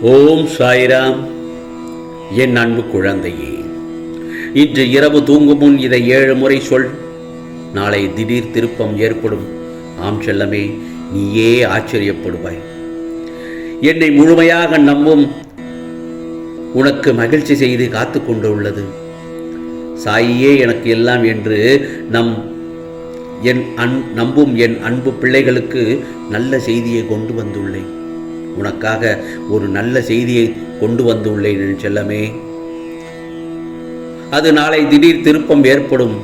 ஓம் சாய்ராம். என் அன்பு குழந்தையே, இன்று இரவு தூங்கும் முன் இதை 7 முறை சொல். நாளை திடீர் திருப்பம் ஏற்படும். ஆம் செல்லமே, நீயே ஆச்சரியப்படுவாய். என்னை முழுமையாக நம்பும் உனக்கு மகிழ்ச்சி செய்து காத்து கொண்டு உள்ளது. சாயியே எனக்கு எல்லாம் என்று நம்பும் என் அன்பு பிள்ளைகளுக்கு நல்ல செய்தியை கொண்டு வந்துள்ளேன். உனக்காக ஒரு நல்ல செய்தியை கொண்டு வந்துள்ளேன் என் செல்லமே. அது நாளை திடீர் திருப்பம் ஏற்படும்.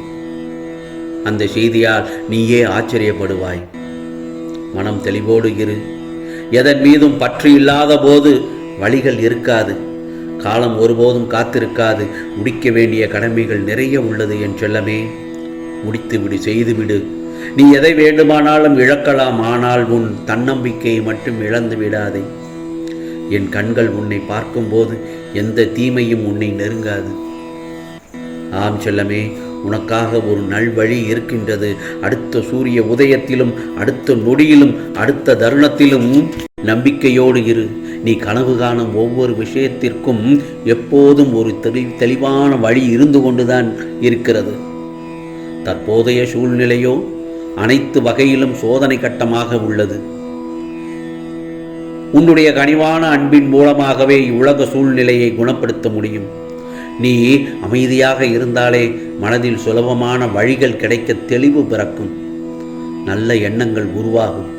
அந்த செய்தியால் நீயே ஆச்சரியப்படுவாய். மனம் தெளிவோடு இரு. எதன் மீதும் பற்று இல்லாத போது வழிகள் இருக்காது. காலம் ஒருபோதும் காத்திருக்காது. முடிக்க வேண்டிய கடமைகள் நிறைய உள்ளது என் செல்லமே. முடித்துவிடு, செய்துவிடு. நீ எதை வேண்டுமானாலும் இழக்கலாம். ஆனால் உன் தன்னம்பிக்கையை மட்டும் இழந்து விடாதே. என் கண்கள் உன்னை பார்க்கும்போது எந்த தீமையும் உன்னை நெருங்காது. ஆம் செல்லமே, உனக்காக ஒரு நல்வழி இருக்கின்றது. அடுத்த சூரிய உதயத்திலும், அடுத்த நொடியிலும், அடுத்த தருணத்திலும் நம்பிக்கையோடு இரு. நீ கனவு காணும் ஒவ்வொரு விஷயத்திற்கும் எப்போதும் ஒரு தெளிவான வழி இருந்து கொண்டுதான் இருக்கிறது. தற்போதைய சூழ்நிலையோ அனைத்து வகையிலும் சோதனை கட்டமாக உள்ளது. உன்னுடைய கனிவான அன்பின் மூலமாகவே இவ்வுலக சூழ்நிலையை குணப்படுத்த முடியும். நீ அமைதியாக இருந்தாலே மனதில் சுலபமான வழிகள் கிடைக்க தெளிவு பிறக்கும். நல்ல எண்ணங்கள் உருவாகும்.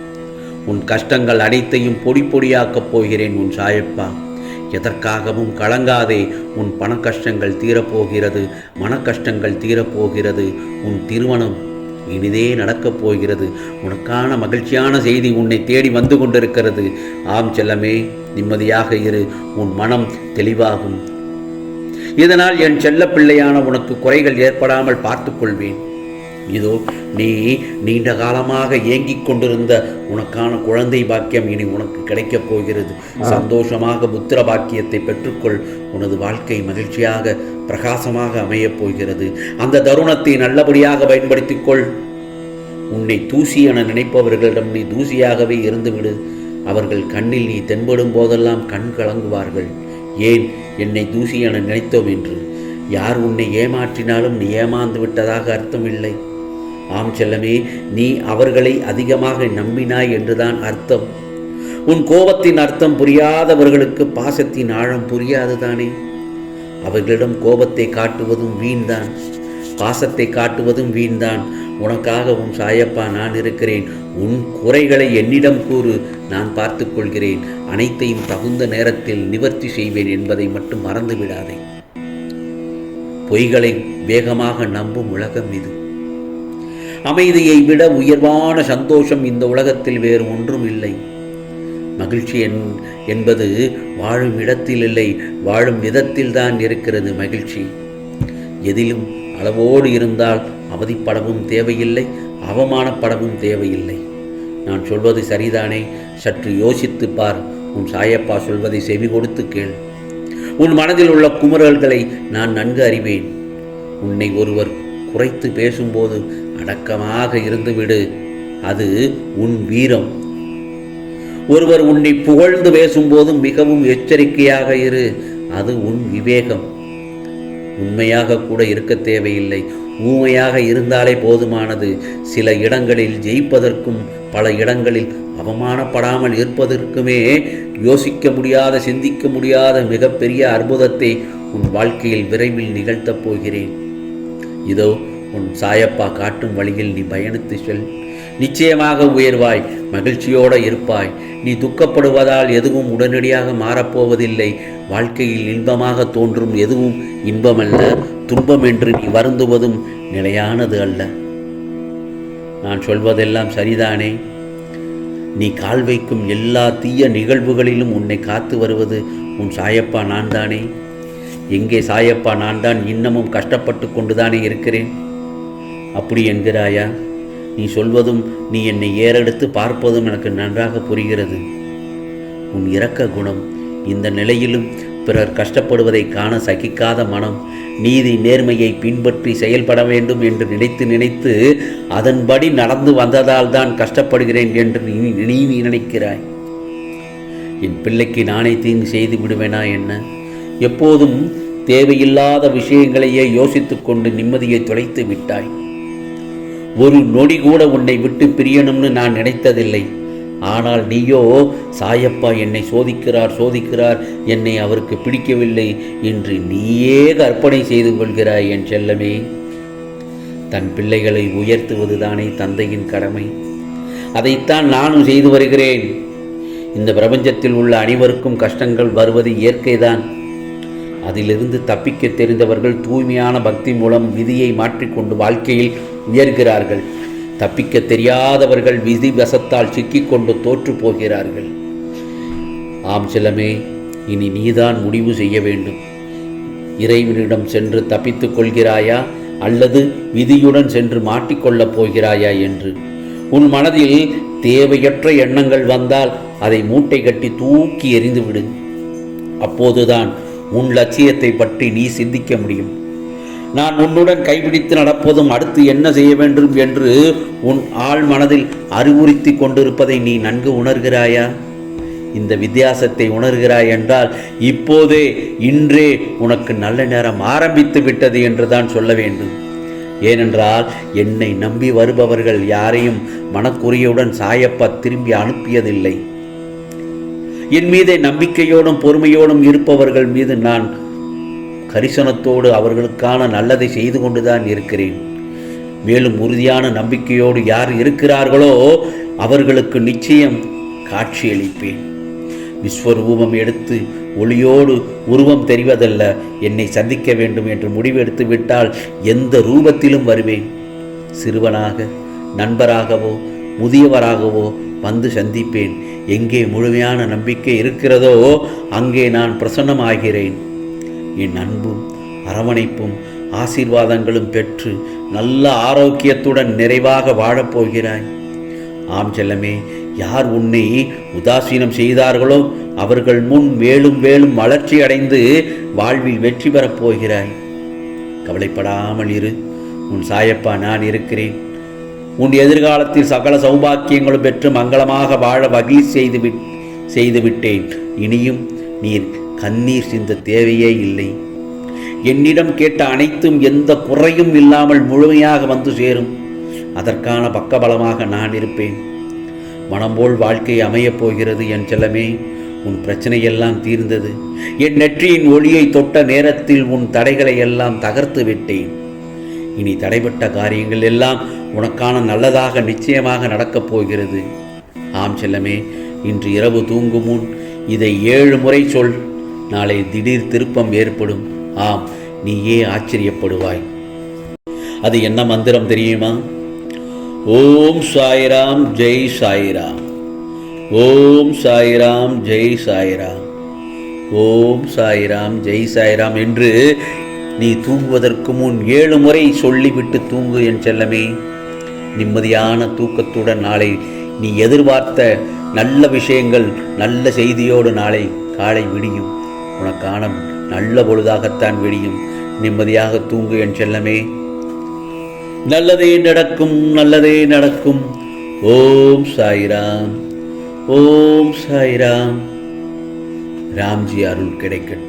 உன் கஷ்டங்கள் அனைத்தையும் பொடி பொடியாக்கப் போகிறேன் உன் சாயப்பா. எதற்காகவும் கலங்காதே. உன் பண கஷ்டங்கள் தீரப்போகிறது. மன கஷ்டங்கள் தீரப்போகிறது. உன் திருமணம் இனிதே நடக்கப் போகிறது. உனக்கான மகிழ்ச்சியான செய்தி உன்னை தேடி வந்து கொண்டிருக்கிறது. ஆம் செல்லமே, நிம்மதியாக இரு. உன் மனம் தெளிவாகும். இதனால் என் செல்ல பிள்ளையான உனக்கு குறைகள் ஏற்படாமல் பார்த்துக் கொள்வேன். இதோ நீ நீண்ட காலமாக ஏங்கிக் கொண்டிருந்த உனக்கான குழந்தை பாக்கியம் இனி உனக்கு கிடைக்கப் போகிறது. சந்தோஷமாக புத்திர பாக்கியத்தை பெற்றுக்கொள். உனது வாழ்க்கை மகிழ்ச்சியாக பிரகாசமாக அமையப் போகிறது. அந்த தருணத்தை நல்லபடியாக பயன்படுத்திக் கொள். உன்னை தூசி என நினைப்பவர்களிடம் நீ தூசியாகவே இருந்துவிடு. அவர்கள் கண்ணில் நீ தென்படும் போதெல்லாம் கண் கலங்குவார்கள். ஏன் என்னை தூசி என நினைத்தோம் என்று. யார் உன்னை ஏமாற்றினாலும் நீ ஏமாந்து விட்டதாக அர்த்தமில்லை. ஆம் செல்லமே, நீ அவர்களை அதிகமாக நம்பினாய் என்றுதான் அர்த்தம். உன் கோபத்தின் அர்த்தம் புரியாதவர்களுக்கு பாசத்தின் ஆழம் புரியாதுதானே. அவர்களிடம் கோபத்தை காட்டுவதும் வீண்தான், பாசத்தை காட்டுவதும் வீண்தான். உனக்காக உன் சாயப்பா நான் இருக்கிறேன். உன் குறைகளை என்னிடம் கூறு, நான் பார்த்து கொள்கிறேன். அனைத்தையும் தகுந்த நேரத்தில் நிவர்த்தி செய்வேன் என்பதை மட்டும் மறந்து விடாதே. பொய்களை வேகமாக நம்பும் உலகம் இது. அமைதியை விட உயர்வான சந்தோஷம் இந்த உலகத்தில் வேறு ஒன்றும் இல்லை. மகிழ்ச்சி என்பது வாழும் இடத்தில் இல்லை, வாழும் விதத்தில் தான் இருக்கிறது மகிழ்ச்சி. எதிலும் அளவோடு இருந்தால் அவதிப்படவும் தேவையில்லை, அவமானப்படவும் தேவையில்லை. நான் சொல்வது சரிதானே? சற்று யோசித்து பார். உன் சாயப்பா சொல்வதை செவி கொடுத்து கேள். உன் மனதில் உள்ள குமுறல்களை நான் நன்கு அறிவேன். உன்னை ஒருவர் குறைத்து பேசும்போது அடக்கமாக இருந்துவிடு. அது உன் வீரம். ஒருவர் உன்னை புகழ்ந்து பேசும்போது மிகவும் எச்சரிக்கையாக இரு. அது உன் விவேகம். உண்மையாக கூட இருக்க தேவையில்லை. ஊமையாக இருந்தாலே போதுமானது. சில இடங்களில் ஜெயிப்பதற்கும் பல இடங்களில் அவமானப்படாமல் இருப்பதற்குமே யோசிக்க முடியாத, சிந்திக்க முடியாத மிகப்பெரிய அற்புதத்தை உன் வாழ்க்கையில் விரைவில் நிகழ்த்தப் போகிறேன். இதோ உன் சாயப்பா காட்டும் வழியில் நீ பயணித்து செல். நிச்சயமாக உயர்வாய், மகிழ்ச்சியோடு இருப்பாய். நீ துக்கப்படுவதால் எதுவும் உடனடியாக மாறப்போவதில்லை. வாழ்க்கையில் இன்பமாக தோன்றும் எதுவும் இன்பமல்ல, துன்பம் என்று நீ வருந்துவதும் நிலையானது அல்ல. நான் சொல்வதெல்லாம் சரிதானே? நீ கால் வைக்கும் எல்லா தீய நிகழ்வுகளிலும் உன்னை காத்து வருவது உன் சாயப்பா நான் தானே. எங்கே சாயப்பா நான் தான் இன்னமும் கஷ்டப்பட்டு கொண்டுதானே இருக்கிறேன். அப்படி என்கிறாயா? நீ சொல்வதும் நீ என்னை ஏறெடுத்து பார்ப்பதும் எனக்கு நன்றாக புரிகிறது. உன் இரக்க குணம், இந்த நிலையிலும் பிறர் கஷ்டப்படுவதை காண சகிக்காத மனம், நீதி நேர்மையை பின்பற்றி செயல்பட வேண்டும் என்று நினைத்து நினைத்து அதன்படி நடந்து வந்ததால் தான் கஷ்டப்படுகிறேன் என்று நீ நினைக்கிறாய். என் பிள்ளைக்கு நானே தீங்கு செய்து விடுவேனா என்ன? எப்போதும் தேவையில்லாத விஷயங்களையே யோசித்துக் கொண்டு நிம்மதியை தொலைத்து விட்டாய். ஒரு நொடி கூட உன்னை விட்டு பிரியணும்னு நான் நினைத்ததில்லை. ஆனால் நீயோ, சாயப்பா என்னை சோதிக்கிறார், என்னை அவருக்கு பிடிக்கவில்லை என்று நீயே கற்பனை செய்து கொள்கிறாய் என் செல்லமே. தன் பிள்ளைகளை உயர்த்துவதுதானே தந்தையின் கடமை. அதைத்தான் நானும் செய்து வருகிறேன். இந்த பிரபஞ்சத்தில் உள்ள அனைவருக்கும் கஷ்டங்கள் வருவது இயற்கைதான். அதிலிருந்து தப்பிக்க தெரிந்தவர்கள் தூய்மையான பக்தி மூலம் விதியை மாற்றிக்கொண்டு வாழ்க்கையில் உயர்கிறார்கள். தப்பிக்க தெரியாதவர்கள் விதி வசத்தால் சிக்கிக்கொண்டு தோற்று போகிறார்கள். ஆம் செல்லமே, இனி நீதான் முடிவு செய்ய வேண்டும். இறைவனிடம் சென்று தப்பித்துக் கொள்கிறாயா அல்லது விதியுடன் சென்று மாட்டிக்கொள்ளப் போகிறாயா என்று. உன் மனதில் தேவையற்ற எண்ணங்கள் வந்தால் அதை மூட்டை கட்டி தூக்கி எறிந்துவிடு. அப்போதுதான் உன் லட்சியத்தை பற்றி நீ சிந்திக்க முடியும். நான் உன்னுடன் கைபிடித்து நடப்பதும் அடுத்து என்ன செய்ய வேண்டும் என்று உன் ஆழ் மனதில் அறிவுறுத்தி கொண்டிருப்பதை நீ நன்கு உணர்கிறாயா? இந்த வித்தியாசத்தை உணர்கிறாய் என்றால் இப்போதே, இன்றே உனக்கு நல்ல நேரம் ஆரம்பித்து விட்டது என்றுதான் சொல்ல வேண்டும். ஏனென்றால் என்னை நம்பி வருபவர்கள் யாரையும் மனக்குறையுடன் சாயப்பா திரும்பி அனுப்பியதில்லை. என் மீதே நம்பிக்கையோடும் பொறுமையோடும் இருப்பவர்கள் மீது நான் கரிசனத்தோடு அவர்களுக்கான நல்லதை செய்து கொண்டுதான் இருக்கிறேன். மேலும் உறுதியான நம்பிக்கையோடு யார் இருக்கிறார்களோ அவர்களுக்கு நிச்சயம் காட்சியளிப்பேன். விஸ்வரூபம் எடுத்து ஒளியோடு உருவம் தெரிவதல்ல, என்னை சந்திக்க வேண்டும் என்று முடிவெடுத்து விட்டால் எந்த ரூபத்திலும் வருவேன். சிறுவனாக, நண்பராகவோ முதியவராகவோ வந்து சந்திப்பேன். எங்கே முழுமையான நம்பிக்கை இருக்கிறதோ அங்கே நான் பிரசன்னமாகிறேன். என் அன்பும் அரவணைப்பும் ஆசீர்வாதங்களும் பெற்று நல்ல ஆரோக்கியத்துடன் நிறைவாக வாழப்போகிறாய். ஆம் செல்லமே, யார் உன்னை உதாசீனம் செய்தார்களோ அவர்கள் முன் மேலும் மேலும் வளர்ச்சி அடைந்து வாழ்வில் வெற்றி பெறப் போகிறாய். கவலைப்படாமல் இரு. உன் சாயப்பா நான் இருக்கிறேன். உன் எதிர்காலத்தில் சகல சௌபாக்கியங்களும் பெற்று மங்களமாக வாழ வகை செய்துவிட்டேன். இனியும் நீர் கண்ணீர் சிந்த தேவையே இல்லை. என்னிடம் கேட்ட அனைத்தும் எந்த குறையும் இல்லாமல் முழுமையாக வந்து சேரும். அதற்கான பக்கபலமாக நான் இருப்பேன். மனம்போல் வாழ்க்கை அமையப் போகிறது என் செல்லமே. உன் பிரச்சனையெல்லாம் தீர்ந்தது. என் நெற்றியின் ஒளியை தொட்ட நேரத்தில் உன் தடைகளை எல்லாம் தகர்த்து விட்டேன். இனி தடைபட்ட காரியங்கள் எல்லாம் உனக்கான நல்லதாக நிச்சயமாக நடக்கப் போகிறது. ஆம் செல்லமே, இன்று இரவு தூங்கும் முன் இதை 7 முறை சொல். நாளை திடீர் திருப்பம் ஏற்படும். ஆம், நீயே ஆச்சரியப்படுவாய். அது என்ன மந்திரம் தெரியுமா? ஓம் சாய்ராம் ஜெய் சாய்ராம், ஓம் சாய்ராம் ஜெய் சாய்ராம், ஓம் சாய்ராம் ஜெய் சாய்ராம் என்று நீ தூங்குவதற்கு முன் 7 முறை சொல்லிவிட்டு தூங்கு என் செல்லமே. நிம்மதியான தூக்கத்துடன் நாளை நீ எதிர்பார்த்த நல்ல விஷயங்கள், நல்ல செய்தியோடு நாளை காலை விடியும். உனக்கான நல்ல பொழுதாகத்தான் விடியும். நிம்மதியாக தூங்கு என் செல்லமே. நல்லதே நடக்கும், நல்லதே நடக்கும். ஓம் சாய்ராம், ஓம் சாய்ராம். ராம்ஜி அருள் கிடைக்கட்டும்.